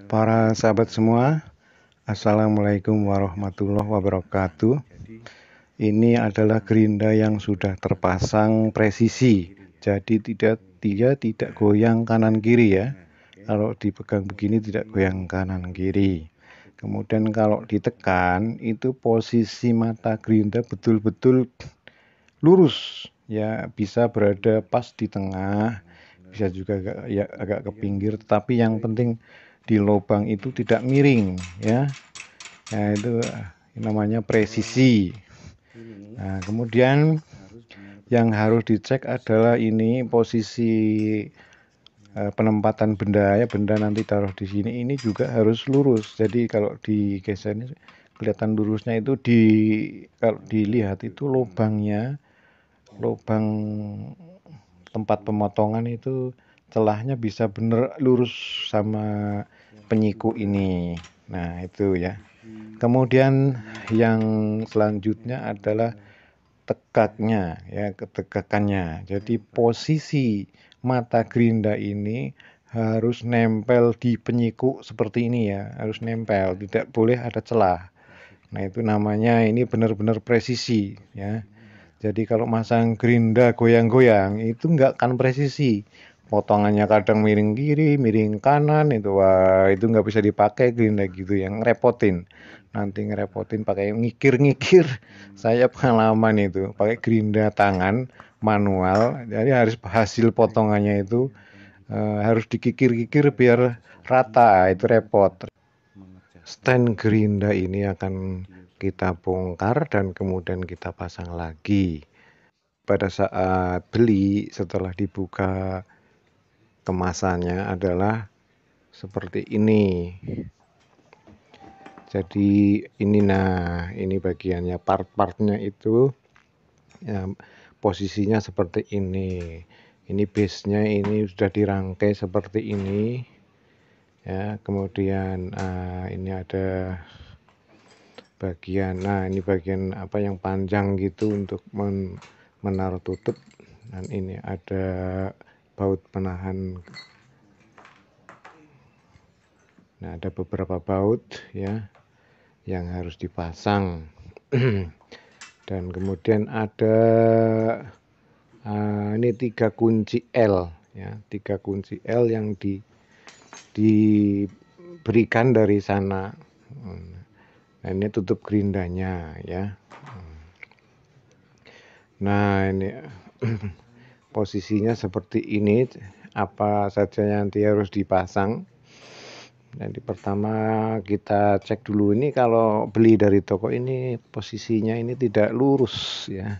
Para sahabat semua, Assalamualaikum warahmatullahi wabarakatuh. Ini adalah gerinda yang sudah terpasang presisi, jadi dia tidak goyang kanan kiri ya. Kalau dipegang begini tidak goyang kanan kiri. Kemudian kalau ditekan itu posisi mata gerinda betul-betul lurus ya, bisa berada pas di tengah, bisa juga agak ke pinggir, tetapi yang penting di lubang itu tidak miring ya. Nah, itu namanya presisi. Nah, kemudian yang harus dicek adalah ini posisi penempatan benda ya, benda nanti taruh di sini ini juga harus lurus. Jadi kalau digeser ini kelihatan lurusnya itu kalau dilihat itu lubang tempat pemotongan itu celahnya bisa bener lurus sama penyiku ini. Nah, itu ya. Kemudian yang selanjutnya adalah tegaknya ya, ketegakannya. Jadi posisi mata gerinda ini harus nempel di penyiku seperti ini ya, harus nempel, tidak boleh ada celah. Nah, itu namanya ini benar-benar presisi ya. Jadi kalau masang gerinda goyang-goyang itu nggak akan presisi. Potongannya kadang miring kiri, miring kanan, itu wah itu nggak bisa dipakai gerinda gitu, yang repotin. Nanti ngerepotin pakai ngikir-ngikir. Saya pengalaman itu pakai gerinda tangan manual. Jadi harus hasil potongannya itu harus dikikir-kikir biar rata, itu repot. Stand gerinda ini akan kita bongkar dan kemudian kita pasang lagi. Pada saat beli, setelah dibuka kemasannya adalah seperti ini. Jadi ini bagiannya, part-partnya itu ya, posisinya seperti ini. Ini base-nya ini sudah dirangkai seperti ini ya. Kemudian ini ada bagian, ini bagian apa yang panjang gitu untuk menaruh tutup, dan ini ada baut penahan. Nah, ada beberapa baut ya yang harus dipasang. Dan kemudian ada ini 3 kunci L ya, 3 kunci L yang diberikan dari sana. Nah, ini tutup gerindanya ya. Nah, ini posisinya seperti ini, apa saja yang nanti harus dipasang. Jadi pertama kita cek dulu, ini kalau beli dari toko ini posisinya ini tidak lurus ya.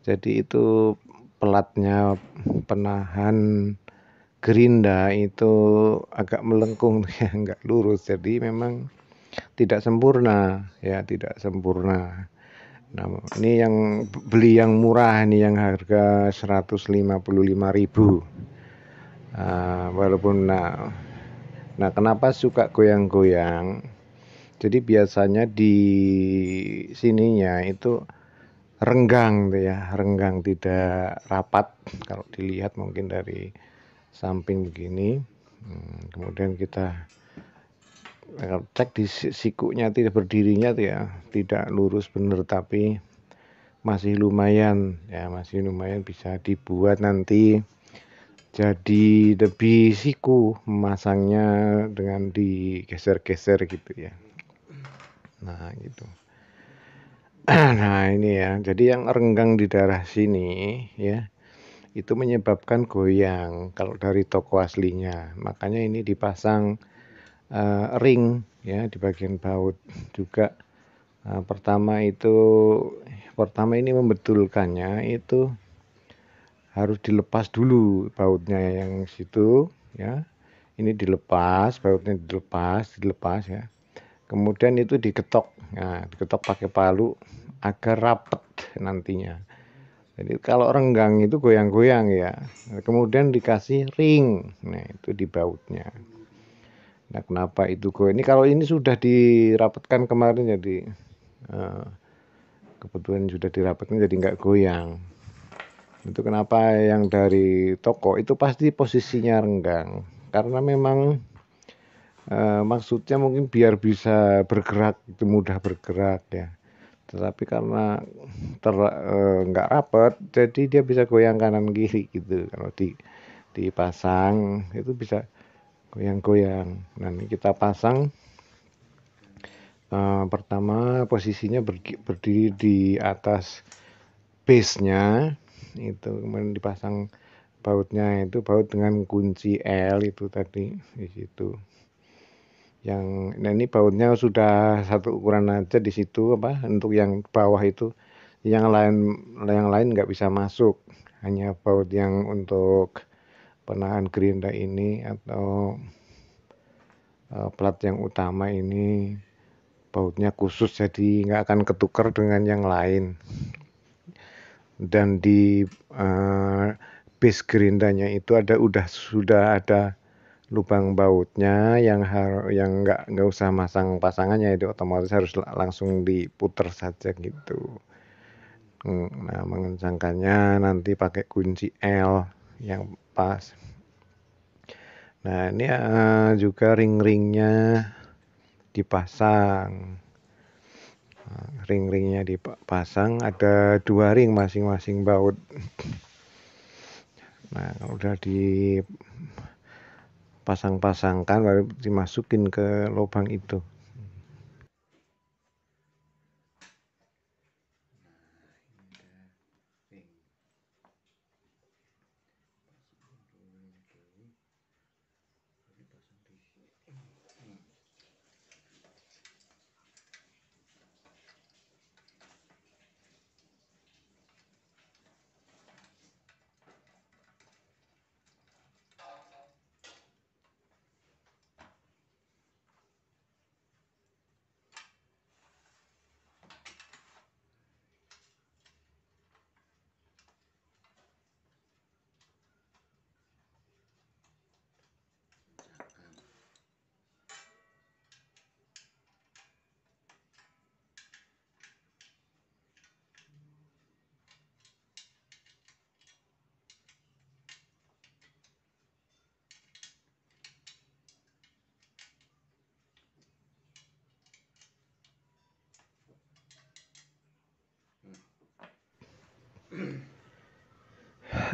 Jadi itu pelatnya penahan gerinda itu agak melengkung ya, enggak lurus. Jadi memang tidak sempurna ya, tidak sempurna. Nah, ini yang beli yang murah, ini yang harga 155.000. Walaupun nah kenapa suka goyang-goyang? Jadi biasanya di sininya itu renggang tuh ya, renggang, tidak rapat. Kalau dilihat mungkin dari samping begini. Kemudian kita cek di sikunya, tidak berdirinya tuh ya, tidak lurus bener, tapi masih lumayan ya, masih lumayan bisa dibuat nanti jadi lebih siku memasangnya dengan digeser-geser gitu ya. Nah gitu. Nah ini ya, jadi yang renggang di daerah sini ya, itu menyebabkan goyang kalau dari toko aslinya. Makanya ini dipasang ring ya di bagian baut juga. Pertama ini membetulkannya itu harus dilepas dulu bautnya yang situ ya. Ini dilepas, bautnya dilepas ya. Kemudian itu digetok. Nah, digetok pakai palu agar rapet nantinya. Jadi kalau renggang itu goyang-goyang ya. Kemudian dikasih ring. Nah, itu di bautnya. Nah, kenapa itu ini kalau ini sudah dirapatkan kemarin, jadi kebetulan sudah dirapatkan jadi nggak goyang. Itu kenapa yang dari toko itu pasti posisinya renggang, karena memang maksudnya mungkin biar bisa bergerak, itu mudah bergerak ya. Tetapi karena nggak rapat, jadi dia bisa goyang kanan kiri gitu. Kalau dipasang itu bisa goyang-goyang. Nah, ini kita pasang. Pertama posisinya berdiri di atas base-nya itu, kemudian dipasang bautnya, itu baut dengan kunci L itu tadi di situ. Nah ini bautnya sudah satu ukuran aja di situ, apa untuk yang bawah itu, yang lain nggak bisa masuk, hanya baut yang untuk penahan gerinda ini atau plat yang utama ini bautnya khusus, jadi nggak akan ketukar dengan yang lain. Dan di base gerindanya itu sudah ada lubang bautnya, yang nggak usah masang pasangannya, itu otomatis harus langsung diputer saja gitu. Nah, mengencangkannya nanti pakai kunci L yang pas. Nah, ini juga ring-ringnya dipasang. Ring-ringnya dipasang, ada 2 ring masing-masing baut. Nah, kalau udah dipasang-pasangkan baru dimasukin ke lubang itu.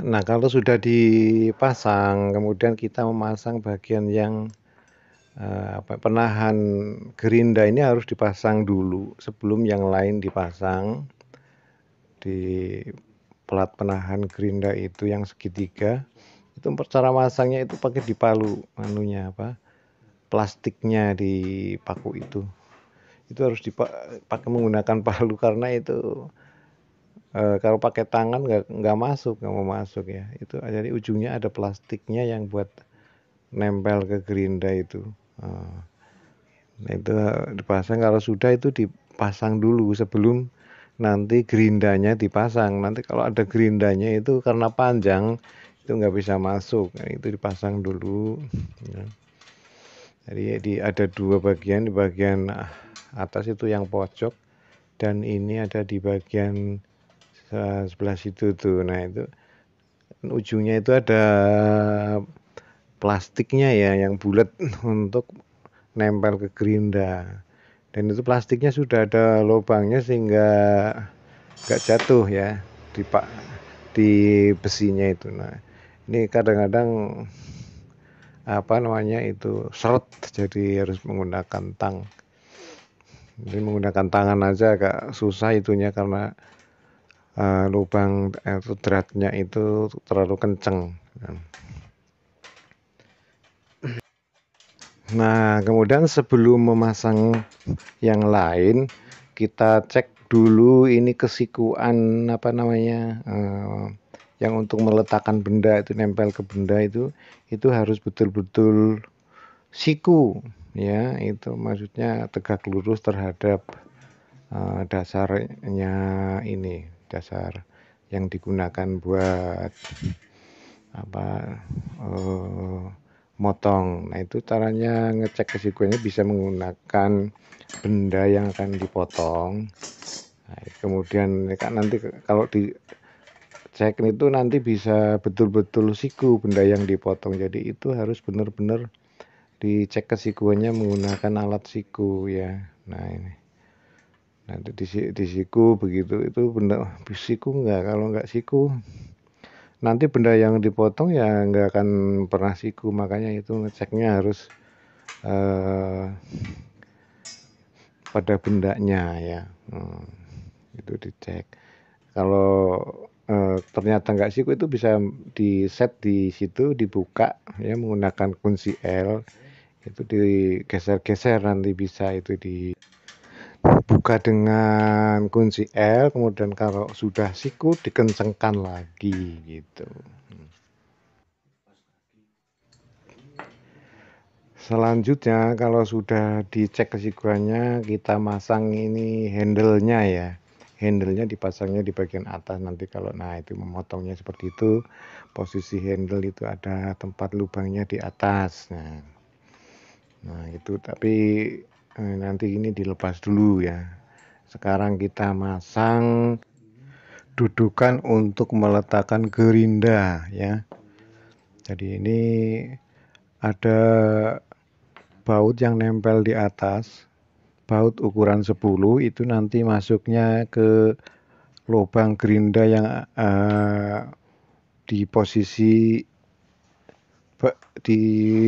Nah, kalau sudah dipasang, kemudian kita memasang bagian yang penahan gerinda ini harus dipasang dulu sebelum yang lain dipasang. Di plat penahan gerinda itu yang segitiga, itu cara masangnya itu pakai dipalu plastiknya di paku itu harus dipakai menggunakan palu, karena itu kalau pakai tangan nggak mau masuk ya. Itu jadi ujungnya ada plastiknya yang buat nempel ke gerinda itu. Nah, itu dipasang. Kalau sudah itu dipasang dulu sebelum nanti gerindanya dipasang. Nanti kalau ada gerindanya itu karena panjang itu nggak bisa masuk. Nah, itu dipasang dulu ya. Jadi ada 2 bagian, di bagian atas itu yang pojok, dan ini ada di bagian sebelah situ tuh. Nah, itu ujungnya itu ada plastiknya ya yang bulat untuk nempel ke gerinda, dan itu plastiknya sudah ada lubangnya sehingga nggak jatuh ya di besinya itu. Nah, ini kadang-kadang itu seret, jadi harus menggunakan tang. Jadi menggunakan tangan aja agak susah itunya, karena lubang dratnya itu terlalu kenceng. Nah, kemudian sebelum memasang yang lain, kita cek dulu ini kesikuan yang untuk meletakkan benda itu, nempel ke benda itu harus betul-betul siku ya. Itu maksudnya tegak lurus terhadap dasarnya, ini dasar yang digunakan buat motong. Nah, itu caranya ngecek kesikuannya bisa menggunakan benda yang akan dipotong. Nah, kemudian kan nanti kalau dicek itu nanti bisa betul-betul siku benda yang dipotong. Jadi itu harus benar-benar dicek kesikuannya menggunakan alat siku ya. Nah ini, nanti di siku begitu, itu benda siku enggak, kalau enggak siku nanti benda yang dipotong ya enggak akan pernah siku, makanya itu ngeceknya harus pada bendanya ya. Itu dicek. Kalau ternyata nggak siku, itu bisa di set di situ, dibuka ya menggunakan kunci L, itu digeser-geser, nanti bisa itu dibuka dengan kunci L, kemudian kalau sudah siku dikencengkan lagi gitu. Selanjutnya kalau sudah dicek kesikuannya, kita masang ini handle-nya ya. Handle-nya dipasangnya di bagian atas, nanti kalau itu memotongnya seperti itu, posisi handle itu ada tempat lubangnya di atas. Nah itu, tapi nanti ini dilepas dulu ya. Sekarang kita masang dudukan untuk meletakkan gerinda ya. Jadi ini ada baut yang nempel di atas, baut ukuran 10, itu nanti masuknya ke lubang gerinda yang di posisi di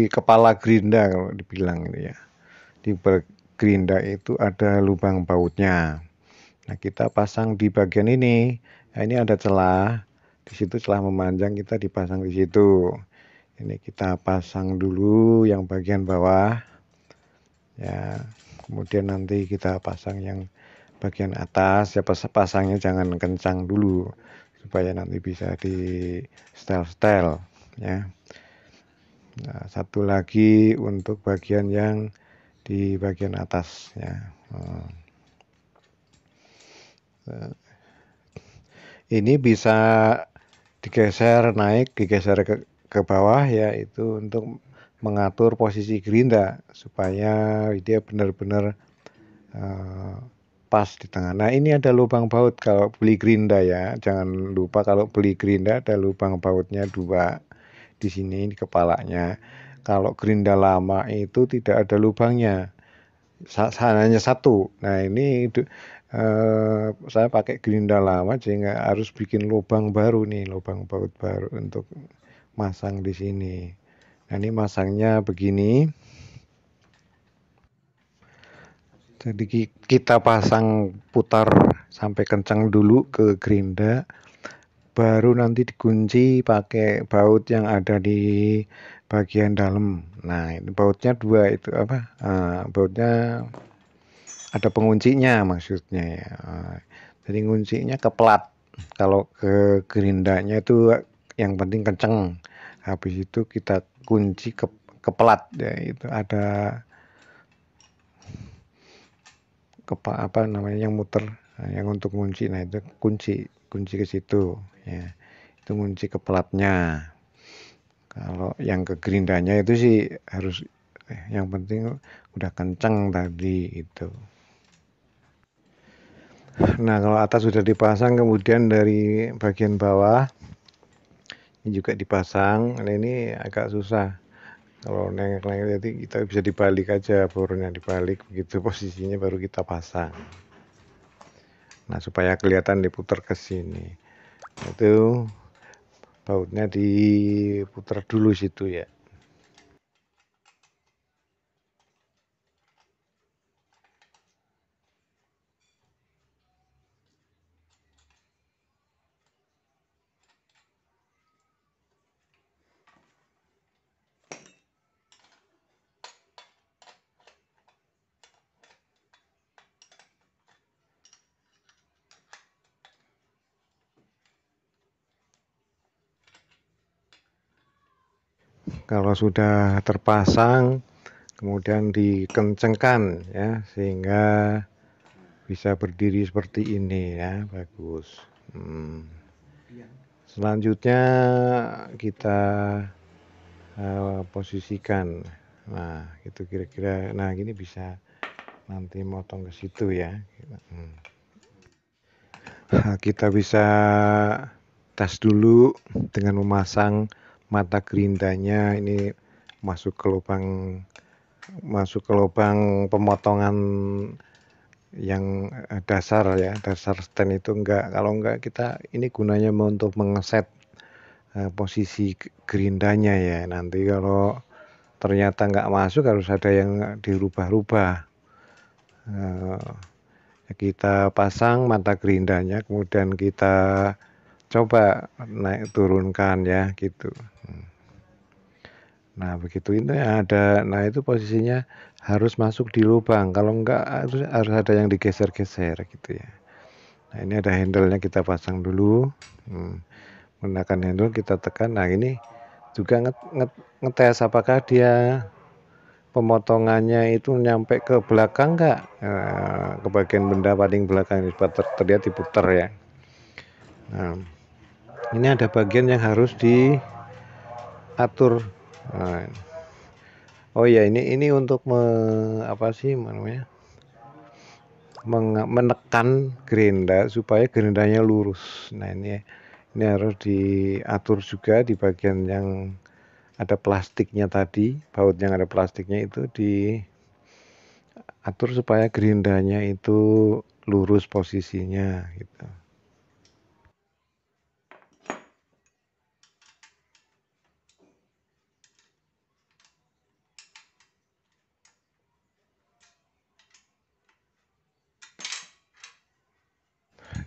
kepala gerinda, kalau dibilang gitu ya. Di gerinda itu ada lubang bautnya. Nah, kita pasang di bagian ini. Nah, ini ada celah. Di situ celah memanjang, kita dipasang di situ. Ini kita pasang dulu yang bagian bawah. Ya, kemudian nanti kita pasang yang bagian atas. Ya, pasangnya jangan kencang dulu supaya nanti bisa di setel-setel ya. Nah, satu lagi untuk bagian yang di bagian atas ya. Ini bisa digeser naik, digeser ke bawah ya, itu untuk mengatur posisi gerinda supaya dia benar-benar pas di tengah. Nah, ini ada lubang baut kalau beli gerinda ya. Jangan lupa kalau beli gerinda ada lubang bautnya 2 di sini di kepalanya. Kalau gerinda lama itu tidak ada lubangnya, hanya 1. Nah, ini saya pakai gerinda lama sehingga harus bikin lubang baru nih, lubang baut baru untuk masang di sini. Nah, ini masangnya begini. Jadi kita pasang, putar sampai kencang dulu ke gerinda, baru nanti dikunci pakai baut yang ada di bagian dalam. Nah, ini bautnya 2 itu apa? Bautnya ada penguncinya maksudnya ya. Jadi kuncinya ke plat. Kalau ke gerindanya itu yang penting kenceng. Habis itu kita kunci ke plat ya, itu ada apa namanya yang muter, yang untuk kunci. Nah, itu kunci ke situ ya. Itu kunci ke platnya. Kalau yang ke gerindanya itu sih harus yang penting udah kenceng tadi itu. Nah, kalau atas sudah dipasang, kemudian dari bagian bawah ini juga dipasang. Nah, ini agak susah. Kalau nengok-nengok, jadi kita bisa dibalik aja, bornya dibalik, begitu posisinya baru kita pasang. Nah, supaya kelihatan diputar ke sini. Itu bautnya diputar dulu situ ya. Kalau sudah terpasang, kemudian dikencengkan ya, sehingga bisa berdiri seperti ini ya, bagus. Selanjutnya kita posisikan. Nah, itu kira-kira. Nah, gini bisa nanti motong ke situ ya. Nah, kita bisa tes dulu dengan memasang mata gerindanya. Ini masuk ke lubang pemotongan yang dasar ya, dasar stand itu enggak. Kalau enggak, kita ini gunanya untuk mengeset posisi gerindanya ya. Nanti kalau ternyata enggak masuk, harus ada yang dirubah-rubah. Kita pasang mata gerindanya, kemudian kita coba naik turunkan ya gitu. Nah begitu ini ada, nah itu posisinya harus masuk di lubang, kalau enggak harus ada yang digeser-geser gitu ya. Nah ini ada handle-nya, kita pasang dulu, menggunakan handle kita tekan. Nah ini juga ngetes apakah dia pemotongannya itu nyampe ke belakang enggak, ke bagian benda paling belakang ini terlihat diputer ya. Nah ini ada bagian yang harus diatur. Nah, oh ya, ini untuk apa sih namanya, menekan gerinda supaya gerindanya lurus. Nah ini harus diatur juga di bagian yang ada plastiknya tadi, baut yang ada plastiknya itu diatur supaya gerindanya itu lurus posisinya gitu.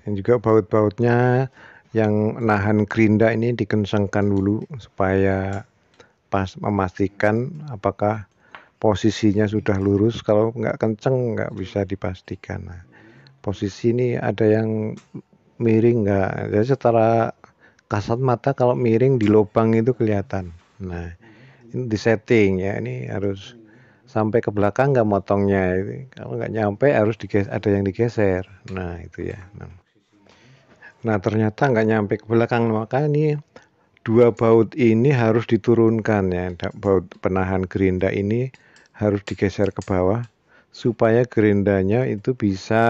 Dan juga baut-bautnya yang nahan gerinda ini dikencangkan dulu supaya pas, memastikan apakah posisinya sudah lurus. Kalau nggak kenceng nggak bisa dipastikan. Nah, posisi ini ada yang miring nggak, jadi secara kasat mata kalau miring di lubang itu kelihatan. Nah ini di setting ya, ini harus sampai ke belakang nggak motongnya, kalau nggak nyampe harus ada yang digeser. Nah itu ya. Nah ternyata nggak nyampe ke belakang, maka ini dua baut ini harus diturunkan ya. Baut penahan gerinda ini harus digeser ke bawah supaya gerindanya itu bisa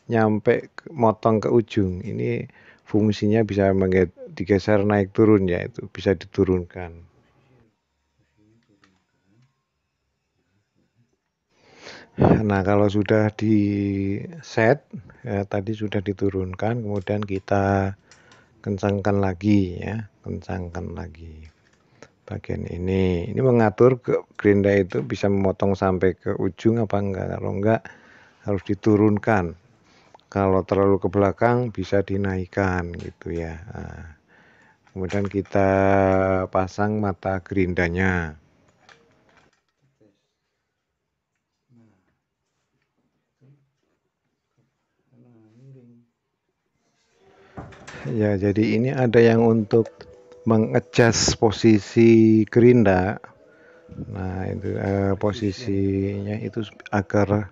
nyampe motong ke ujung. Ini fungsinya bisa digeser naik turun ya, itu bisa diturunkan. Nah kalau sudah di set ya, tadi sudah diturunkan, kemudian kita kencangkan lagi ya, kencangkan lagi bagian ini mengatur ke gerinda itu bisa memotong sampai ke ujung apa enggak. Kalau enggak harus diturunkan, kalau terlalu ke belakang bisa dinaikkan gitu ya. Nah, kemudian kita pasang mata gerindanya ya. Jadi ini ada yang untuk mengadjust posisi gerinda. Nah itu posisinya itu agar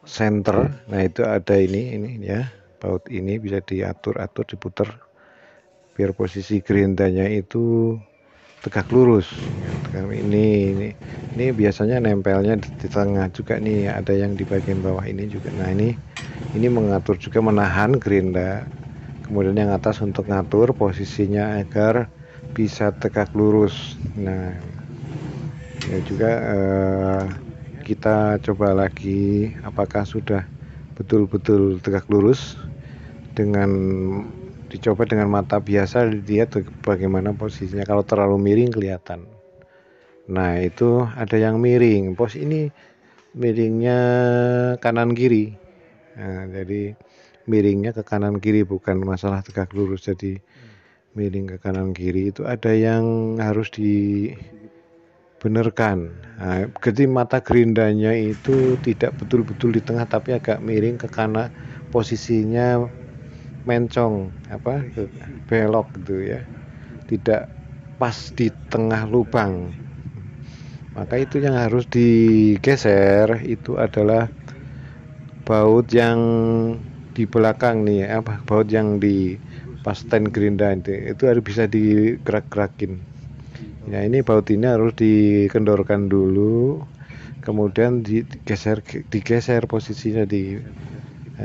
center. Nah itu ada ini ya, baut ini bisa diatur-atur, diputar biar posisi gerindanya itu tegak lurus. Ini biasanya nempelnya di tengah juga nih, ada yang di bagian bawah ini juga. Nah ini mengatur juga, menahan gerinda, kemudian yang atas untuk ngatur posisinya agar bisa tegak lurus. Nah ya juga kita coba lagi apakah sudah betul-betul tegak lurus, dengan dicoba dengan mata biasa, dilihat bagaimana posisinya. Kalau terlalu miring kelihatan. Nah itu ada yang miring, pos ini miringnya kanan kiri. Nah, jadi miringnya ke kanan kiri, bukan masalah tegak lurus, jadi miring ke kanan kiri itu ada yang harus dibenarkan. Nah, jadi mata gerindanya itu tidak betul-betul di tengah, tapi agak miring ke kanan, posisinya mencong apa belok gitu ya, tidak pas di tengah lubang. Maka itu yang harus digeser itu adalah baut yang di belakang nih, apa baut yang di pas stand gerinda itu harus bisa digerak-gerakin. Ya ini baut ini harus dikendorkan dulu, kemudian digeser posisinya,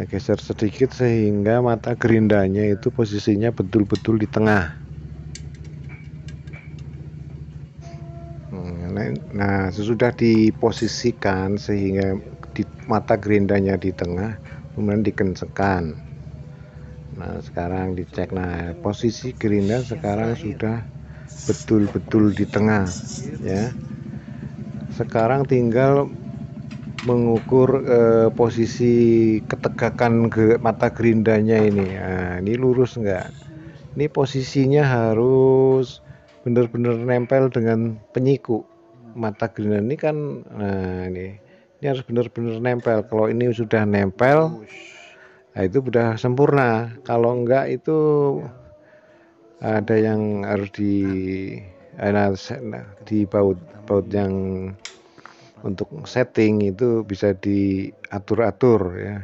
geser sedikit sehingga mata gerindanya itu posisinya betul-betul di tengah. Nah, sesudah diposisikan sehingga di mata gerindanya di tengah, kemudian dikencengkan. Nah, sekarang dicek. Nah, posisi gerinda sekarang sudah betul-betul di tengah, ya. Sekarang tinggal mengukur posisi ketegakan mata gerindanya ini. Nah, ini lurus enggak? Ini posisinya harus benar-benar nempel dengan penyiku. Mata gerinda ini kan, nah ini harus benar-benar nempel. Kalau ini sudah nempel, nah itu sudah sempurna. Kalau enggak itu ada yang harus di baut yang untuk setting itu bisa diatur-atur ya.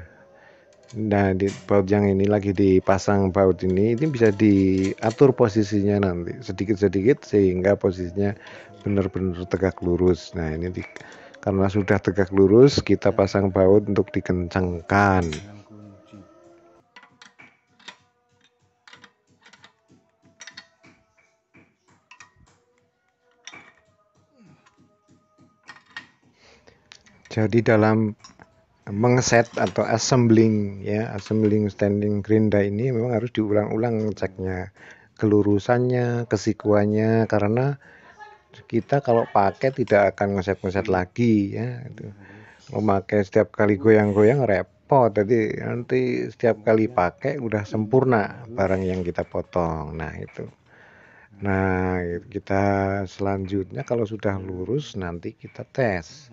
Nah, di baut yang ini lagi dipasang baut ini bisa diatur posisinya nanti sedikit-sedikit sehingga posisinya benar-benar tegak lurus. Nah, ini karena sudah tegak lurus, kita pasang baut untuk dikencangkan. Jadi dalam mengeset atau assembling standing gerinda ini memang harus diulang-ulang ceknya, kelurusannya, kesikuannya, karena kita kalau pakai tidak akan ngeset-ngeset lagi ya. Memakai setiap kali goyang-goyang repot, jadi nanti setiap kali pakai udah sempurna barang yang kita potong. Nah itu. Nah, kita selanjutnya kalau sudah lurus nanti kita tes.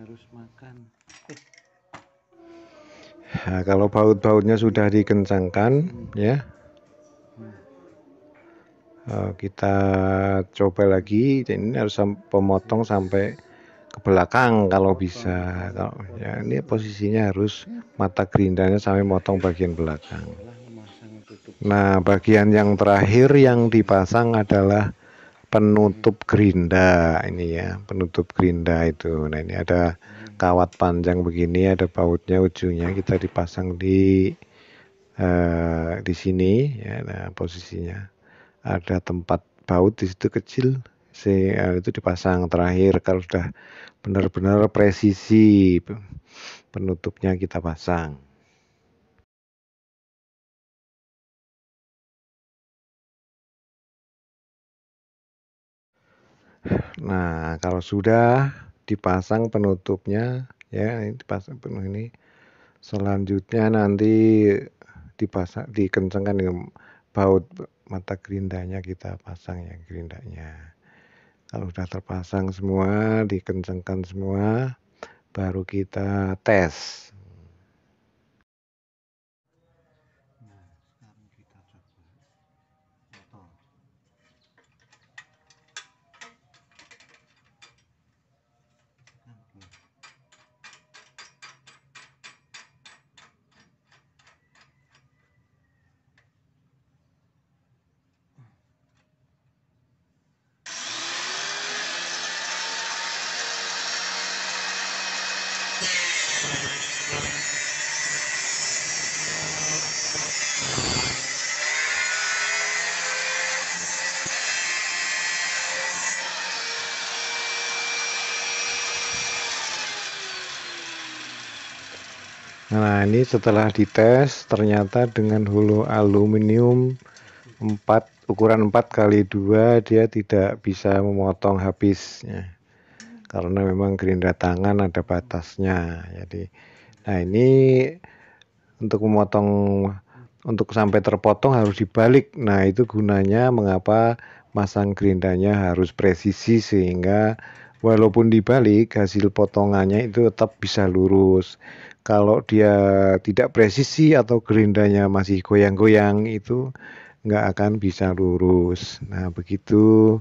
Nah, kalau baut-bautnya sudah dikencangkan ya, kita coba lagi. Ini harus pemotong sampai ke belakang kalau bisa. Kalau ya ini posisinya harus mata gerindanya sampai motong bagian belakang. Nah, bagian yang terakhir yang dipasang adalah penutup gerinda ini ya, penutup gerinda itu. Nah, ini ada kawat panjang begini, ada bautnya, ujungnya kita dipasang di sini ya. Nah, posisinya ada tempat baut di situ kecil, itu dipasang terakhir. Kalau sudah benar-benar presisi penutupnya kita pasang. Nah, kalau sudah dipasang penutupnya ya, ini dipasang penuh ini. Selanjutnya nanti dikencangkan dengan baut mata gerindanya, kita pasang ya gerindanya. Kalau sudah terpasang semua, dikencangkan semua, baru kita tes. Nah, ini setelah dites ternyata dengan hulu aluminium ukuran 4x2 dia tidak bisa memotong habis ya. Karena memang gerinda tangan ada batasnya. Jadi, nah ini untuk memotong, untuk sampai terpotong harus dibalik. Nah, itu gunanya mengapa masang gerindanya harus presisi, sehingga walaupun dibalik hasil potongannya itu tetap bisa lurus. Kalau dia tidak presisi atau gerindanya masih goyang-goyang, itu nggak akan bisa lurus. Nah, begitu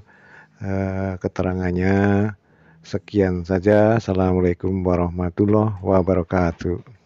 keterangannya. Sekian saja. Assalamualaikum warahmatullahi wabarakatuh.